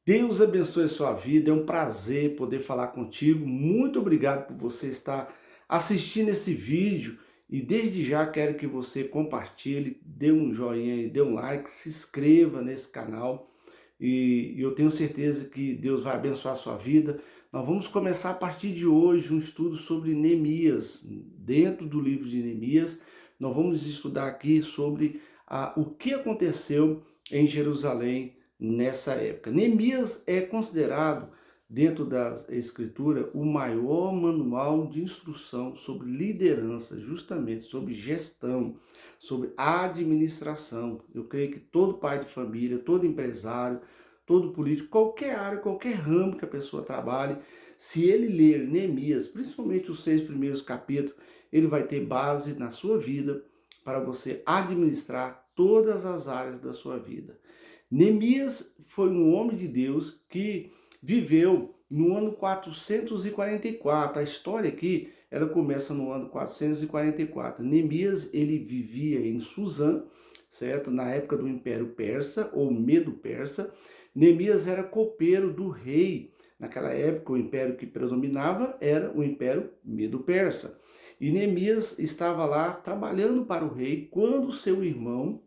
Deus abençoe a sua vida, é um prazer poder falar contigo. Muito obrigado por você estar assistindo esse vídeo e desde já quero que você compartilhe, dê um joinha e dê um like, se inscreva nesse canal e eu tenho certeza que Deus vai abençoar a sua vida. Nós vamos começar a partir de hoje um estudo sobre Neemias. Dentro do livro de Neemias, nós vamos estudar aqui sobre o que aconteceu em Jerusalém nessa época. Neemias é considerado, dentro da Escritura, o maior manual de instrução sobre liderança, justamente sobre gestão, sobre administração. Eu creio que todo pai de família, todo empresário, todo político, qualquer área, qualquer ramo que a pessoa trabalhe, se ele ler Neemias, principalmente os 6 primeiros capítulos, ele vai ter base na sua vida para você administrar todas as áreas da sua vida. Neemias foi um homem de Deus que viveu no ano 444. A história aqui, ela começa no ano 444. Neemias, ele vivia em Suzã, certo? Na época do Império Persa, ou Medo-Persa. Neemias era copeiro do rei. Naquela época, o império que predominava era o Império Medo-Persa. E Neemias estava lá trabalhando para o rei quando seu irmão,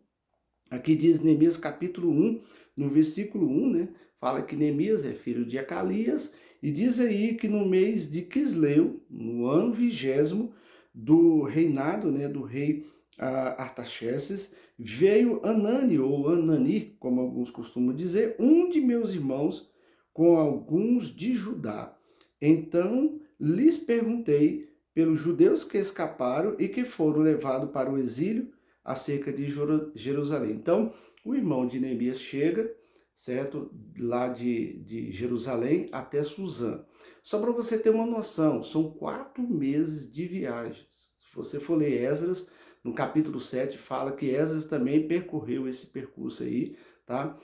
aqui diz Neemias capítulo 1, no versículo 1, né? Fala que Neemias é filho de Acalias, e diz aí que no mês de Quisleu, no ano 20º do reinado, né, do rei Artaxerxes, veio Anani, ou Anani, como alguns costumam dizer, um de meus irmãos, com alguns de Judá. Então lhes perguntei pelos judeus que escaparam e que foram levados para o exílio acerca de Jerusalém. Então, o irmão de Neemias chega, certo? Lá de Jerusalém até Suzã. Só para você ter uma noção, são 4 meses de viagem. Se você for ler Esdras, no capítulo 7, fala que Esdras também percorreu esse percurso aí, tá?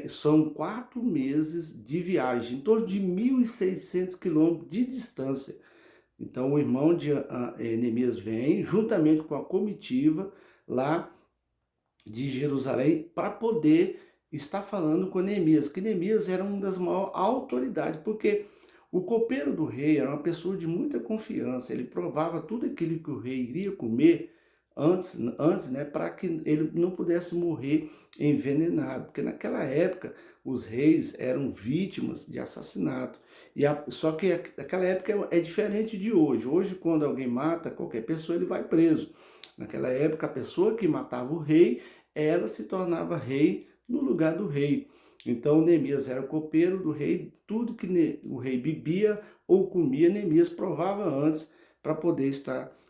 São 4 meses de viagem, em torno de 1.600 quilômetros de distância. Então, o irmão de Neemias vem, juntamente com a comitiva, lá de Jerusalém, para poder estar falando com Neemias, que Neemias era uma das maiores autoridades, porque o copeiro do rei era uma pessoa de muita confiança, ele provava tudo aquilo que o rei iria comer antes, né, para que ele não pudesse morrer envenenado, porque naquela época os reis eram vítimas de assassinato. Só que aquela época é diferente de hoje. Hoje, quando alguém mata qualquer pessoa, ele vai preso. Naquela época, a pessoa que matava o rei, ela se tornava rei no lugar do rei. Então, Neemias era o copeiro do rei, tudo que o rei bebia ou comia, Neemias provava antes para poder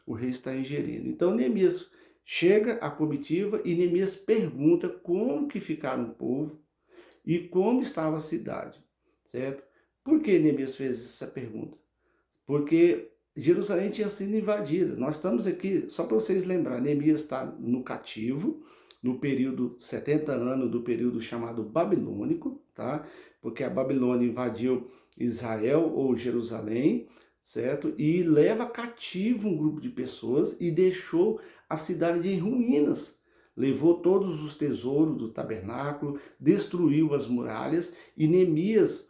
o rei estar ingerindo. Então, Neemias chega à comitiva e Neemias pergunta como que ficaram o povo e como estava a cidade, certo? Por que Neemias fez essa pergunta? Porque Jerusalém tinha sido invadida. Nós estamos aqui, só para vocês lembrarem, Neemias está no cativo, no período 70 anos do período chamado babilônico, tá? Porque a Babilônia invadiu Israel ou Jerusalém, certo? E leva cativo um grupo de pessoas e deixou a cidade em ruínas. Levou todos os tesouros do tabernáculo, destruiu as muralhas e Neemias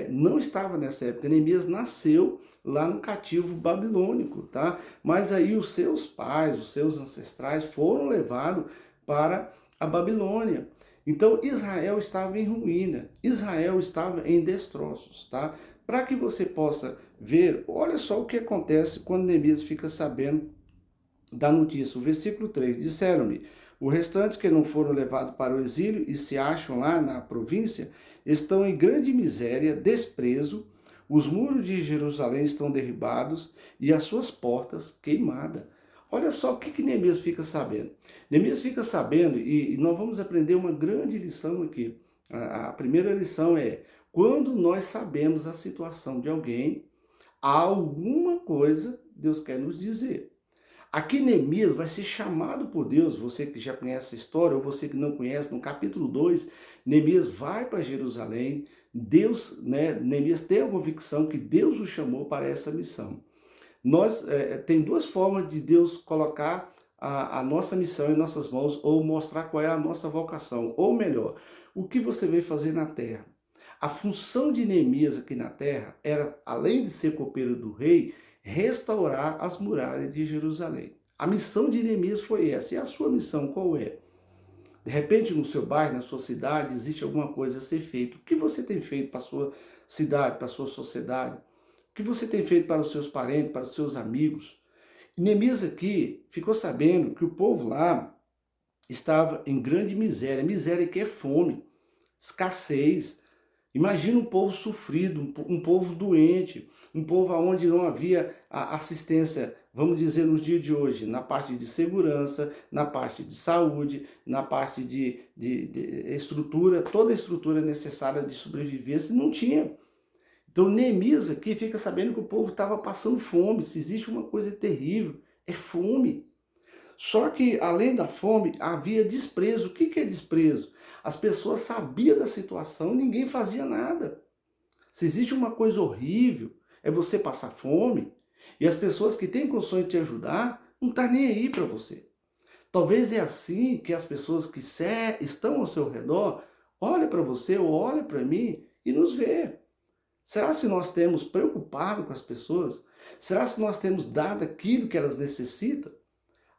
não estava nessa época. Neemias nasceu lá no cativo babilônico, tá? Mas aí os seus pais, os seus ancestrais foram levados para a Babilônia. Então Israel estava em ruína, Israel estava em destroços, tá? Para que você possa ver, olha só o que acontece quando Neemias fica sabendo da notícia. O versículo 3, disseram-me, os restantes que não foram levados para o exílio e se acham lá na província, estão em grande miséria, desprezo, os muros de Jerusalém estão derribados e as suas portas queimadas. Olha só o que Neemias fica sabendo. Neemias fica sabendo, e nós vamos aprender uma grande lição aqui. A primeira lição é, quando nós sabemos a situação de alguém, há alguma coisa Deus quer nos dizer. Aqui Neemias vai ser chamado por Deus, você que já conhece a história, ou você que não conhece, no capítulo 2, Neemias vai para Jerusalém, Deus, né, Neemias tem a convicção que Deus o chamou para essa missão. Tem 2 formas de Deus colocar a nossa missão em nossas mãos, ou mostrar qual é a nossa vocação, ou melhor, o que você veio fazer na terra. A função de Neemias aqui na terra era, além de ser copeiro do rei, restaurar as muralhas de Jerusalém. A missão de Neemias foi essa. E a sua missão qual é? De repente, no seu bairro, na sua cidade, existe alguma coisa a ser feita. O que você tem feito para a sua cidade, para a sua sociedade? O que você tem feito para os seus parentes, para os seus amigos? E Neemias aqui ficou sabendo que o povo lá estava em grande miséria. Miséria que é fome, escassez. Imagina um povo sofrido, um povo doente, um povo onde não havia assistência, vamos dizer, nos dias de hoje, na parte de segurança, na parte de saúde, na parte de estrutura, toda a estrutura necessária de sobrevivência, não tinha. Então Neemias aqui fica sabendo que o povo estava passando fome. Se existe uma coisa terrível, é fome. Só que, além da fome, havia desprezo. O que é desprezo? As pessoas sabiam da situação, ninguém fazia nada. Se existe uma coisa horrível, é você passar fome, e as pessoas que têm condições de te ajudar, não estão nem aí para você. Talvez é assim que as pessoas que estão ao seu redor, olham para você ou olham para mim e nos vê. Será se nós temos preocupado com as pessoas? Será se nós temos dado aquilo que elas necessitam?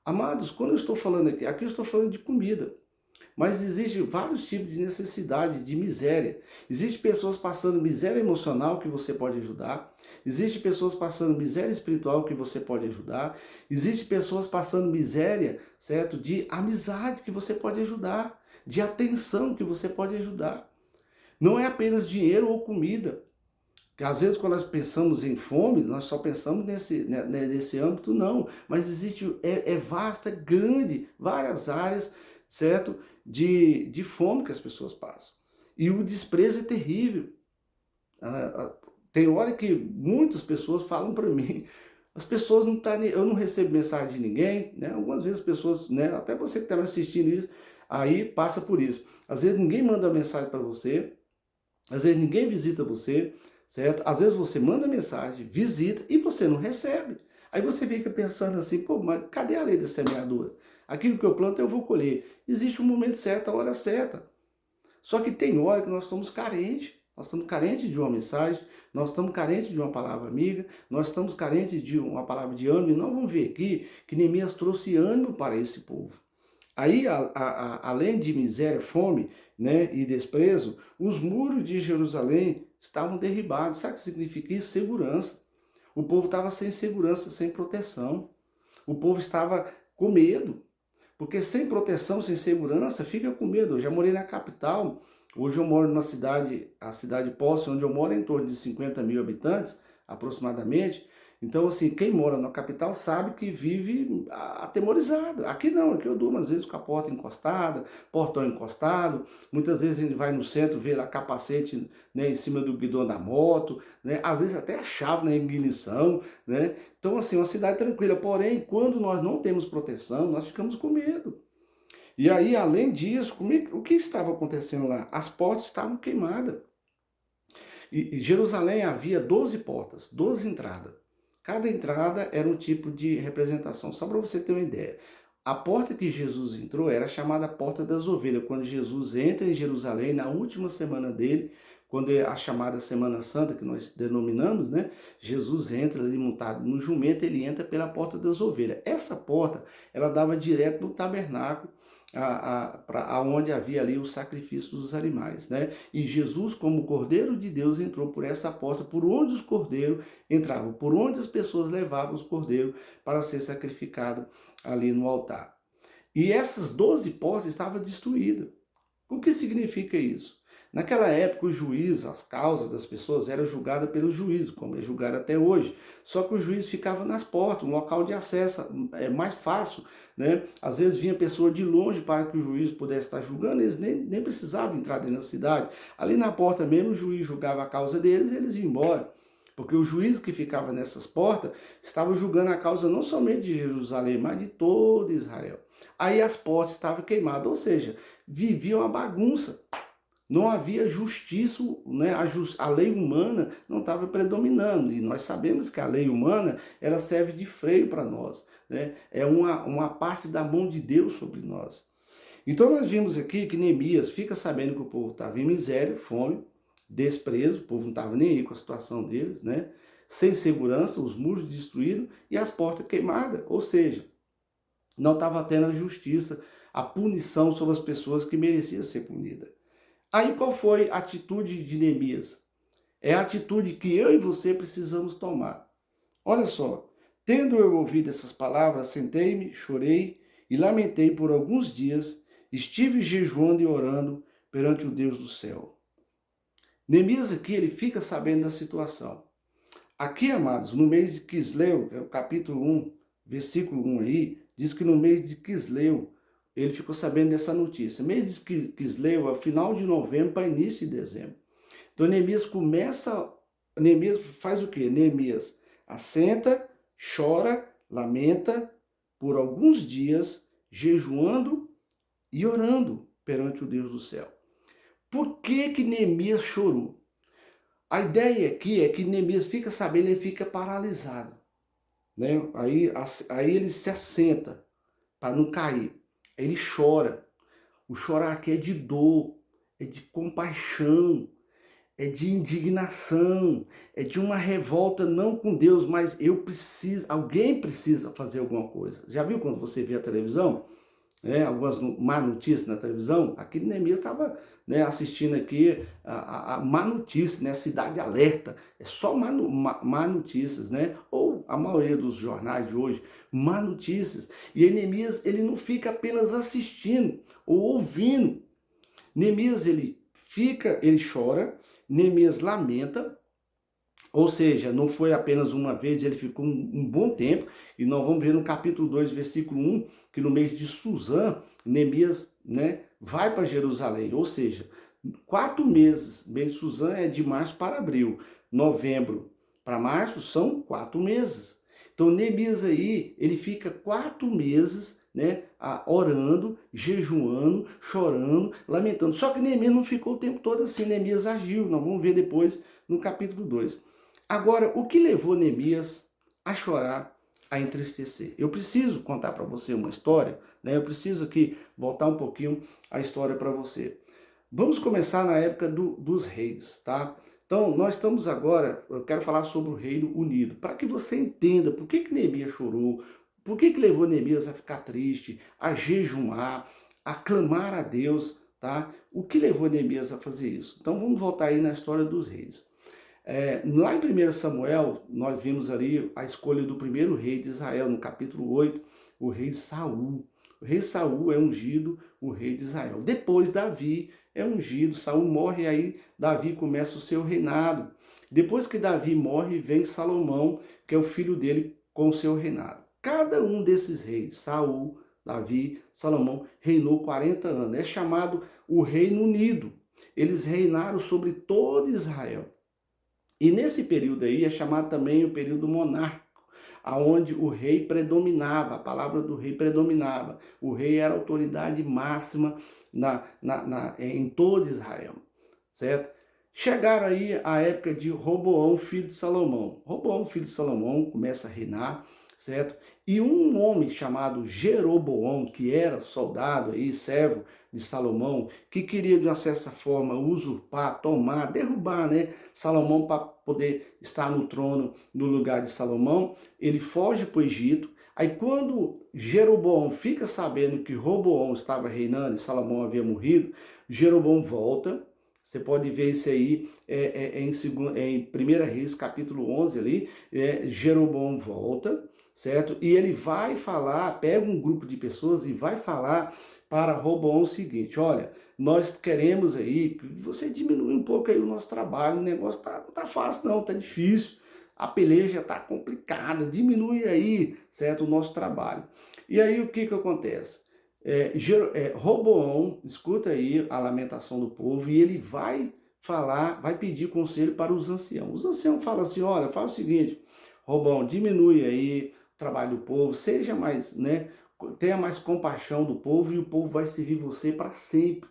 Amados, quando eu estou falando aqui eu estou falando de comida. Mas existem vários tipos de necessidade, de miséria. Existem pessoas passando miséria emocional que você pode ajudar. Existem pessoas passando miséria espiritual que você pode ajudar. Existem pessoas passando miséria, certo? De amizade que você pode ajudar. De atenção que você pode ajudar. Não é apenas dinheiro ou comida. Porque às vezes quando nós pensamos em fome, nós só pensamos nesse âmbito, não. Mas existe, é vasto, é grande, várias áreas, certo? De fome que as pessoas passam. E o desprezo é terrível. Tem hora que muitas pessoas falam para mim, as pessoas não estão, eu não recebo mensagem de ninguém, né? Algumas vezes as pessoas, né? Até você que está me assistindo isso, aí passa por isso. Às vezes ninguém manda mensagem para você, às vezes ninguém visita você, certo? Às vezes você manda mensagem, visita e você não recebe. Aí você fica pensando assim, pô, mas cadê a lei da semeadura? Aquilo que eu planto eu vou colher. Existe um momento certo, a hora certa. Só que tem hora que nós estamos carentes. Nós estamos carentes de uma mensagem, nós estamos carentes de uma palavra amiga, nós estamos carentes de uma palavra de ânimo. E nós vamos ver aqui que Neemias trouxe ânimo para esse povo. Aí, além de miséria, fome, né, e desprezo, os muros de Jerusalém estavam derribados. Sabe o que significa isso? Segurança. O povo estava sem segurança, sem proteção. O povo estava com medo. Porque sem proteção, sem segurança, fica com medo. Eu já morei na capital, hoje eu moro numa cidade, a cidade Posse, onde eu moro em torno de 50 mil habitantes, aproximadamente. Então, assim, quem mora na capital sabe que vive atemorizado. Aqui não, aqui eu durmo às vezes com a porta encostada, portão encostado. Muitas vezes a gente vai no centro, vê lá capacete, né, em cima do guidão da moto, né, às vezes até a chave na ignição, né. Então, assim, uma cidade tranquila. Porém, quando nós não temos proteção, nós ficamos com medo. E aí, além disso, o que estava acontecendo lá? As portas estavam queimadas. E Jerusalém havia 12 portas, 12 entradas. Cada entrada era um tipo de representação. Só para você ter uma ideia. A porta que Jesus entrou era chamada Porta das Ovelhas. Quando Jesus entra em Jerusalém, na última semana dele, quando é a chamada Semana Santa, que nós denominamos, né? Jesus entra ali montado no jumento, ele entra pela Porta das Ovelhas. Essa porta, ela dava direto no tabernáculo, aonde havia ali o sacrifício dos animais, né? E Jesus, como Cordeiro de Deus, entrou por essa porta, por onde os cordeiros entravam, por onde as pessoas levavam os cordeiros para ser sacrificado ali no altar. E essas 12 portas estavam destruídas. O que significa isso? Naquela época, o juiz, as causas das pessoas eram julgadas pelo juiz, como é julgado até hoje. Só que o juiz ficava nas portas, um local de acesso mais fácil, né? Às vezes vinha pessoa de longe para que o juiz pudesse estar julgando, eles nem precisavam entrar dentro da cidade. Ali na porta mesmo, o juiz julgava a causa deles e eles iam embora. Porque o juiz que ficava nessas portas estava julgando a causa não somente de Jerusalém, mas de todo Israel. Aí as portas estavam queimadas, ou seja, vivia uma bagunça. Não havia justiça, né? A lei humana não estava predominando. E nós sabemos que a lei humana ela serve de freio para nós, né? É uma parte da mão de Deus sobre nós. Então nós vimos aqui que Neemias fica sabendo que o povo estava em miséria, fome, desprezo, o povo não estava nem aí com a situação deles, né? Sem segurança, os muros destruídos e as portas queimadas, ou seja, não estava tendo a justiça, a punição sobre as pessoas que mereciam ser punidas. Aí qual foi a atitude de Neemias? É a atitude que eu e você precisamos tomar. Olha só, tendo eu ouvido essas palavras, sentei-me, chorei e lamentei por alguns dias, estive jejuando e orando perante o Deus do céu. Neemias aqui, ele fica sabendo da situação. Aqui, amados, no mês de Quisleu, é o capítulo 1, versículo 1 aí, diz que no mês de Quisleu, ele ficou sabendo dessa notícia. Mês de Quisleu é final de novembro para início de dezembro. Então, Neemias faz o quê? Neemias assenta, chora, lamenta por alguns dias, jejuando e orando perante o Deus do céu. Por que que Neemias chorou? A ideia aqui é que Neemias fica sabendo, ele fica paralisado, né? Aí ele se assenta para não cair. Aí ele chora. O chorar aqui é de dor, é de compaixão, é de indignação, é de uma revolta não com Deus, mas alguém precisa fazer alguma coisa. Já viu quando você vê a televisão? Algumas má notícias na televisão? Aqui Neemias estava, né, assistindo aqui a má notícia, né, Cidade Alerta. É só má notícias, né? Ou a maioria dos jornais de hoje, má notícias. E aí Neemias, ele não fica apenas assistindo ou ouvindo. Neemias, ele chora, Neemias lamenta, ou seja, não foi apenas uma vez, ele ficou um bom tempo, e nós vamos ver no capítulo 2, versículo 1, que no mês de Suzã, Neemias, né, vai para Jerusalém, ou seja, 4 meses, mês de Suzã é de março para abril, novembro para março são 4 meses. Então Neemias aí, ele fica 4 meses, né, orando, jejuando, chorando, lamentando. Só que Neemias não ficou o tempo todo assim, Neemias agiu, nós vamos ver depois no capítulo 2. Agora, o que levou Neemias a chorar, a entristecer? Eu preciso contar para você uma história, né? Eu preciso aqui voltar um pouquinho a história para você. Vamos começar na época dos reis, tá? Então, nós estamos agora, eu quero falar sobre o Reino Unido, para que você entenda por que Neemias chorou, por que levou Neemias a ficar triste, a jejuar, a clamar a Deus, tá? O que levou Neemias a fazer isso? Então, vamos voltar aí na história dos reis. Lá em 1 Samuel, nós vimos ali a escolha do primeiro rei de Israel, no capítulo 8, o rei Saul. O rei Saul é ungido, o rei de Israel. Depois Davi é ungido, Saul morre e aí Davi começa o seu reinado. Depois que Davi morre, vem Salomão, que é o filho dele, com o seu reinado. Cada um desses reis, Saul, Davi, Salomão, reinou 40 anos. É chamado o Reino Unido. Eles reinaram sobre todo Israel. E nesse período aí é chamado também o período monárquico, aonde o rei predominava, a palavra do rei predominava. O rei era a autoridade máxima em todo Israel, certo? Chegaram aí a época de Roboão, filho de Salomão. Roboão, filho de Salomão, começa a reinar, certo? E um homem chamado Jeroboão, que era soldado aí, servo de Salomão, que queria de uma certa forma usurpar, tomar, derrubar, né, Salomão para poder estar no trono no lugar de Salomão, ele foge para o Egito. Aí quando Jeroboão fica sabendo que Roboão estava reinando e Salomão havia morrido, Jeroboão volta. Você pode ver isso aí em 1 Reis, capítulo 11 ali, Jeroboão volta, certo? E ele vai falar, pega um grupo de pessoas e vai falar para Roboão o seguinte: olha, nós queremos aí que você diminua um pouco aí o nosso trabalho, o negócio não tá fácil não, tá difícil, a peleja tá complicada, diminui aí, certo, o nosso trabalho. E aí o que acontece? Roboão, escuta aí a lamentação do povo e ele vai falar, vai pedir conselho para os anciãos. Os anciãos falam assim: olha, faz o seguinte, Roboão, diminui aí o trabalho do povo, seja mais, né, tenha mais compaixão do povo e o povo vai servir você para sempre.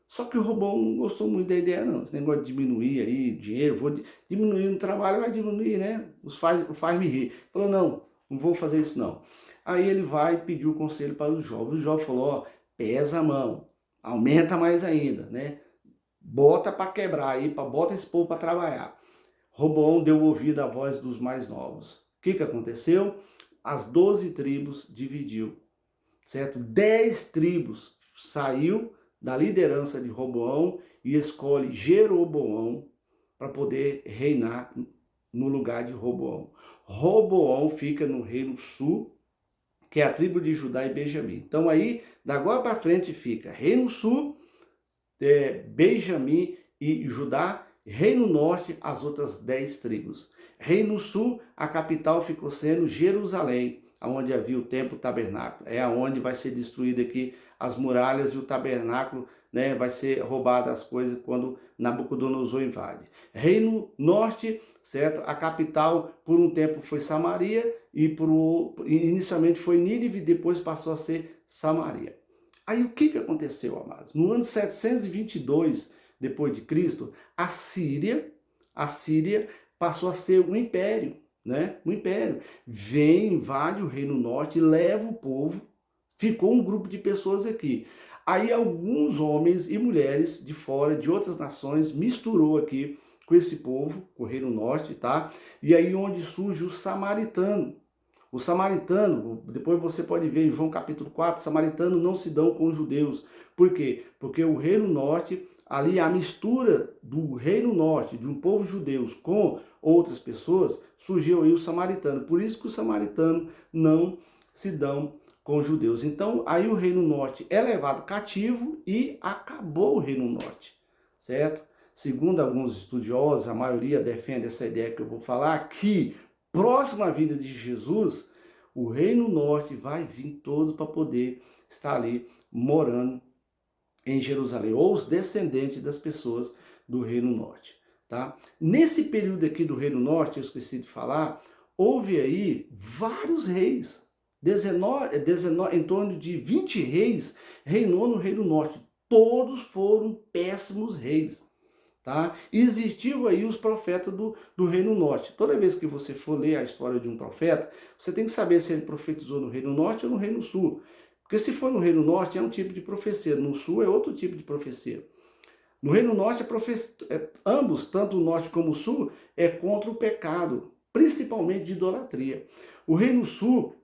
Só que o Roboão não gostou muito da ideia não, esse negócio de diminuir aí dinheiro, vou diminuir no trabalho, vai diminuir, né, faz-me rir. Falou: não vou fazer isso não. Aí ele vai pedir o conselho para os jovens. O jovem falou: ó, pesa a mão, aumenta mais ainda, né? bota para quebrar aí, bota esse povo para trabalhar. Roboão deu ouvido à voz dos mais novos. O que aconteceu? As 12 tribos dividiu, certo? 10 tribos saiu da liderança de Roboão e escolhe Jeroboão para poder reinar no lugar de Roboão. Roboão fica no reino sul, que é a tribo de Judá e Benjamim. Então aí, da agora para frente fica reino sul, Benjamim e Judá, reino norte, as outras 10 tribos. Reino sul, a capital ficou sendo Jerusalém, onde havia o templo tabernáculo. É aonde vai ser destruído aqui as muralhas e o tabernáculo, né, vai ser roubado as coisas quando Nabucodonosor invade. Reino norte, certo? A capital por um tempo foi Samaria e inicialmente foi Nínive, depois passou a ser Samaria. Aí o que aconteceu, amados? No ano 722 depois de Cristo, a Síria passou a ser um império, né? Um império. Vem, invade o Reino Norte, leva o povo, ficou um grupo de pessoas aqui. Aí alguns homens e mulheres de fora, de outras nações, misturou aqui com esse povo, com o Reino Norte, tá? E aí onde surge o samaritano. O samaritano, depois você pode ver em João capítulo 4, samaritano não se dão com os judeus. Por quê? Porque o Reino Norte, ali a mistura do Reino Norte, de um povo judeu com outras pessoas, surgiu aí o samaritano. Por isso que os samaritanos não se dão com os judeus. Então, aí o Reino Norte é levado cativo e acabou o Reino Norte, certo? Segundo alguns estudiosos, a maioria defende essa ideia que eu vou falar, que próximo à vinda de Jesus, o Reino Norte vai vir todo para poder estar ali morando em Jerusalém, ou os descendentes das pessoas do Reino Norte, tá? Nesse período aqui do Reino Norte, eu esqueci de falar, houve aí vários reis, em torno de 20 reis reinou no Reino Norte, todos foram péssimos reis. Tá? E existiu aí os profetas do Reino Norte. Toda vez que você for ler a história de um profeta, você tem que saber se ele profetizou no Reino Norte ou no Reino Sul. Porque se for no Reino Norte é um tipo de profecia, no Sul é outro tipo de profecia. No Reino Norte, ambos, tanto o Norte como o Sul, é contra o pecado, principalmente de idolatria. O Reino Sul,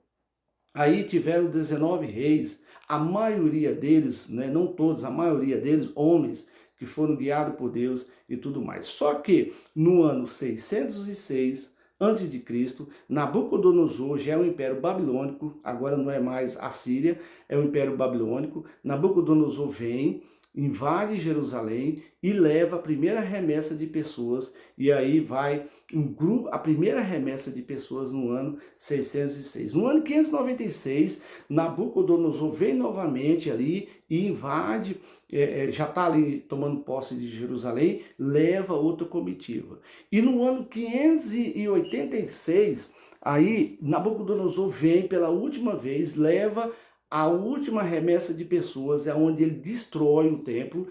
aí tiveram 19 reis, a maioria deles, né, não todos, a maioria deles, homens, que foram guiados por Deus e tudo mais. Só que no ano 606 a.C., Nabucodonosor já é o Império Babilônico, agora não é mais a Síria, é o Império Babilônico. Nabucodonosor vem, invade Jerusalém e leva a primeira remessa de pessoas, e aí vai a primeira remessa de pessoas no ano 606. No ano 596, Nabucodonosor vem novamente ali e invade, já está ali tomando posse de Jerusalém, leva outra comitiva. E no ano 586, aí Nabucodonosor vem pela última vez, leva a última remessa de pessoas, é onde ele destrói o templo,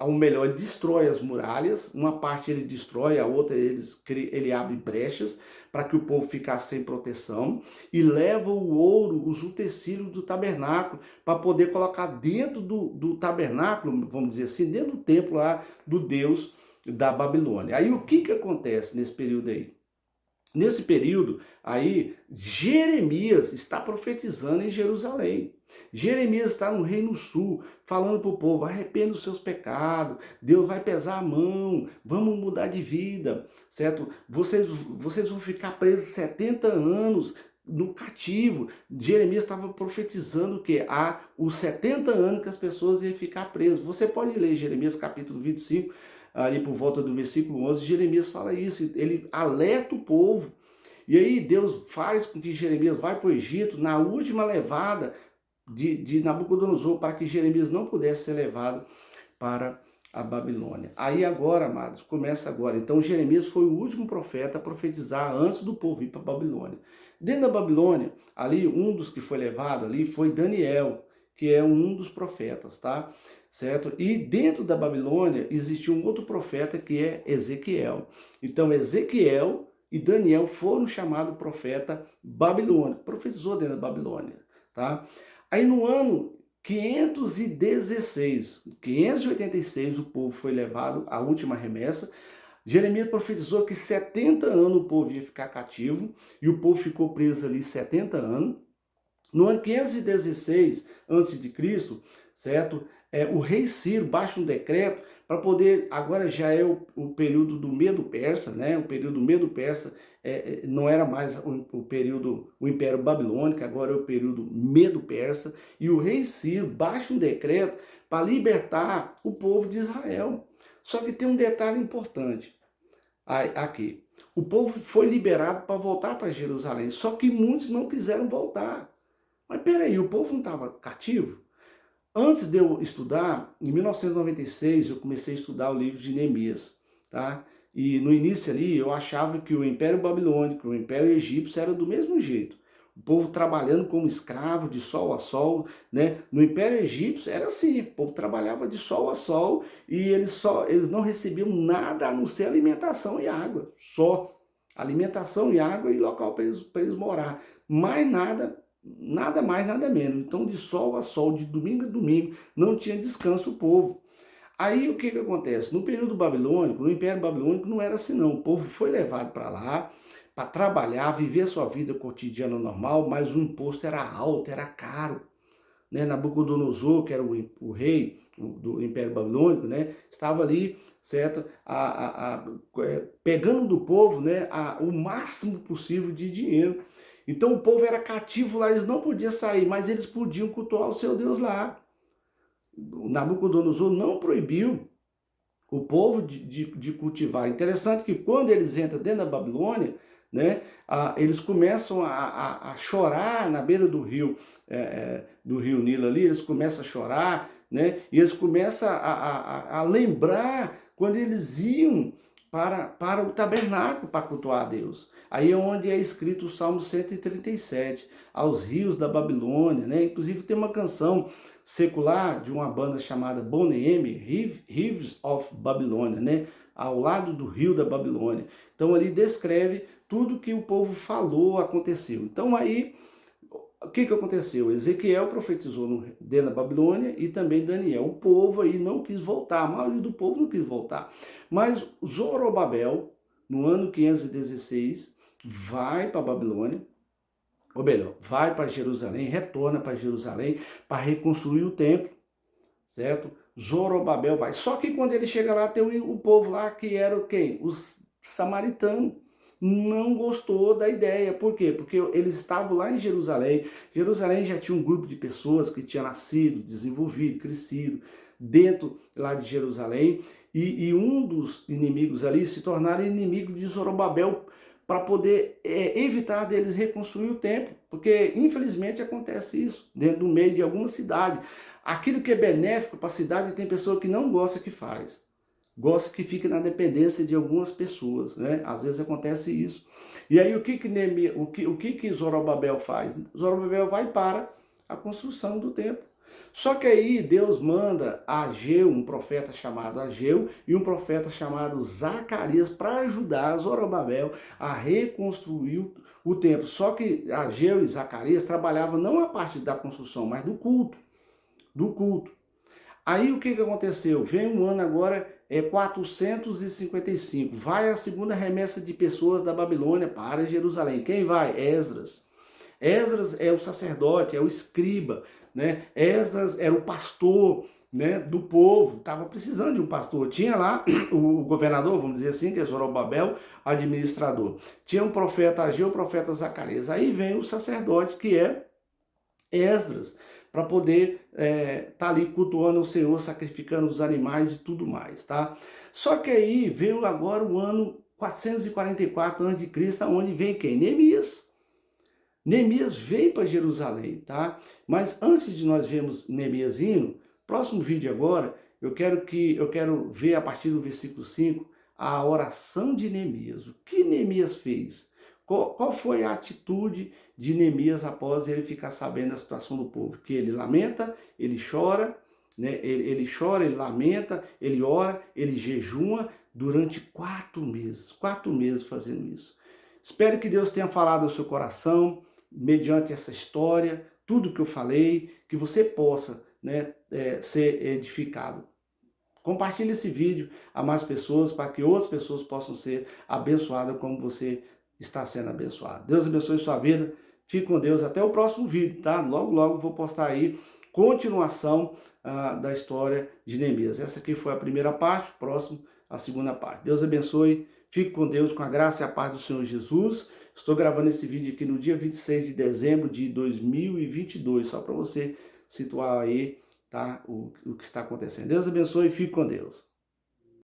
ou melhor, ele destrói as muralhas, uma parte ele destrói, a outra ele abre brechas para que o povo ficasse sem proteção, e leva o ouro, os utensílios do tabernáculo, para poder colocar dentro do tabernáculo, vamos dizer assim, dentro do templo lá do Deus da Babilônia. Aí o que acontece nesse período aí? Nesse período, aí, Jeremias está profetizando em Jerusalém. Jeremias está no Reino Sul, falando para o povo, arrependa os seus pecados, Deus vai pesar a mão, vamos mudar de vida, certo? Vocês vão ficar presos 70 anos no cativo. Jeremias estava profetizando que há os 70 anos que as pessoas iam ficar presas. Você pode ler Jeremias capítulo 25, ali por volta do versículo 11, Jeremias fala isso, ele alerta o povo, e aí Deus faz com que Jeremias vá para o Egito, na última levada de Nabucodonosor, para que Jeremias não pudesse ser levado para a Babilônia. Aí agora, amados, começa agora. Então Jeremias foi o último profeta a profetizar antes do povo ir para a Babilônia. Dentro da Babilônia, ali um dos que foi levado ali foi Daniel, que é um dos profetas, tá? Certo? E dentro da Babilônia existiu um outro profeta que é Ezequiel. Então Ezequiel e Daniel foram chamados profeta babilônico, profetizou dentro da Babilônia, tá? Aí no ano 586 o povo foi levado à última remessa. Jeremias profetizou que 70 anos o povo ia ficar cativo, e o povo ficou preso ali 70 anos. No ano 516 a.C., certo? O rei Ciro baixa um decreto para poder, agora já é o período do Medo-Persa, né? O período do Medo-Persa não era mais o período, o Império Babilônico, agora é o período Medo-Persa, e o rei Ciro baixa um decreto para libertar o povo de Israel. Só que tem um detalhe importante aqui. O povo foi liberado para voltar para Jerusalém, só que muitos não quiseram voltar. Mas peraí, o povo não estava cativo? Antes de eu estudar, em 1996, eu comecei a estudar o livro de Neemias, tá? E no início ali, eu achava que o Império Babilônico, o Império Egípcio era do mesmo jeito. O povo trabalhando como escravo, de sol a sol, né? No Império Egípcio era assim, o povo trabalhava de sol a sol e eles não recebiam nada a não ser alimentação e água, só alimentação e água e local para eles morar. Mais nada, nada mais, nada menos. Então, de sol a sol, de domingo a domingo, não tinha descanso o povo. Aí o que acontece? No período babilônico, no Império Babilônico, não era assim não. O povo foi levado para lá para trabalhar, viver a sua vida cotidiana normal, mas o imposto era alto, era caro. Né? Nabucodonosor, que era o rei do Império Babilônico, né? Estava ali, certo? Pegando do povo, né? O máximo possível de dinheiro. Então o povo era cativo lá, eles não podiam sair, mas eles podiam cultuar o seu Deus lá. O Nabucodonosor não proibiu o povo de cultivar. Interessante que quando eles entram dentro da Babilônia, né, eles começam a chorar na beira do rio Nilo ali, eles começam a chorar, né, e eles começam a lembrar quando eles iam para o tabernáculo para cultuar a Deus. Aí é onde é escrito o Salmo 137, aos rios da Babilônia, né? Inclusive tem uma canção secular de uma banda chamada Boney M, Rivers of Babylonia, né? Ao lado do rio da Babilônia. Então ali descreve tudo que o povo falou aconteceu. Então aí, o que aconteceu? Ezequiel profetizou dentro da Babilônia e também Daniel. O povo aí não quis voltar, a maioria do povo não quis voltar. Mas Zorobabel, no ano 516, vai para a Babilônia, ou melhor, vai para Jerusalém, retorna para Jerusalém para reconstruir o templo, certo? Zorobabel vai. Só que quando ele chega lá, tem o povo lá que era quem? Os samaritanos. Não gostou da ideia. Por quê? Porque eles estavam lá em Jerusalém. Jerusalém já tinha um grupo de pessoas que tinha nascido, desenvolvido, crescido dentro lá de Jerusalém. E um dos inimigos ali se tornaram inimigo de Zorobabel para poder evitar deles reconstruir o templo. Porque, infelizmente, acontece isso dentro do meio de alguma cidade. Aquilo que é benéfico para a cidade tem pessoa que não gosta que faz. Gosta que fica na dependência de algumas pessoas, né? Às vezes acontece isso. E aí o que Zorobabel faz? Zorobabel vai para a construção do templo. Só que aí Deus manda Ageu, um profeta chamado Ageu, e um profeta chamado Zacarias para ajudar Zorobabel a reconstruir o templo. Só que Ageu e Zacarias trabalhavam não a parte da construção, mas do culto. Do culto. Aí o que aconteceu? Vem um ano agora, 455. Vai a segunda remessa de pessoas da Babilônia para Jerusalém. Quem vai? Esdras. Esdras é o sacerdote, é o escriba, né? Esdras era o pastor, né, do povo, estava precisando de um pastor. Tinha lá o governador, vamos dizer assim, que é Zorobabel, administrador. Tinha um profeta Ageu, o profeta Zacarias. Aí vem o sacerdote, que é Esdras, para poder tá ali cultuando o Senhor, sacrificando os animais e tudo mais, tá? Só que aí veio agora o ano 444 a.C., onde vem quem? Neemias. Neemias veio para Jerusalém, tá? Mas antes de nós vermos Neemias indo, próximo vídeo agora, eu quero ver a partir do versículo 5 a oração de Neemias. O que Neemias fez? Qual foi a atitude de Neemias após ele ficar sabendo da situação do povo? Que ele lamenta, ele chora, né? Ele chora, ele lamenta, ele ora, ele jejua durante 4 meses. 4 meses fazendo isso. Espero que Deus tenha falado ao seu coração, mediante essa história, tudo que eu falei, que você possa né, ser edificado. Compartilhe esse vídeo a mais pessoas para que outras pessoas possam ser abençoadas como você está sendo abençoado. Deus abençoe sua vida. Fique com Deus. Até o próximo vídeo, tá? Logo, logo vou postar aí continuação da história de Neemias. Essa aqui foi a primeira parte, próximo a segunda parte. Deus abençoe. Fique com Deus, com a graça e a paz do Senhor Jesus. Estou gravando esse vídeo aqui no dia 26 de dezembro de 2022, só para você situar aí, tá? O que está acontecendo. Deus abençoe e fique com Deus.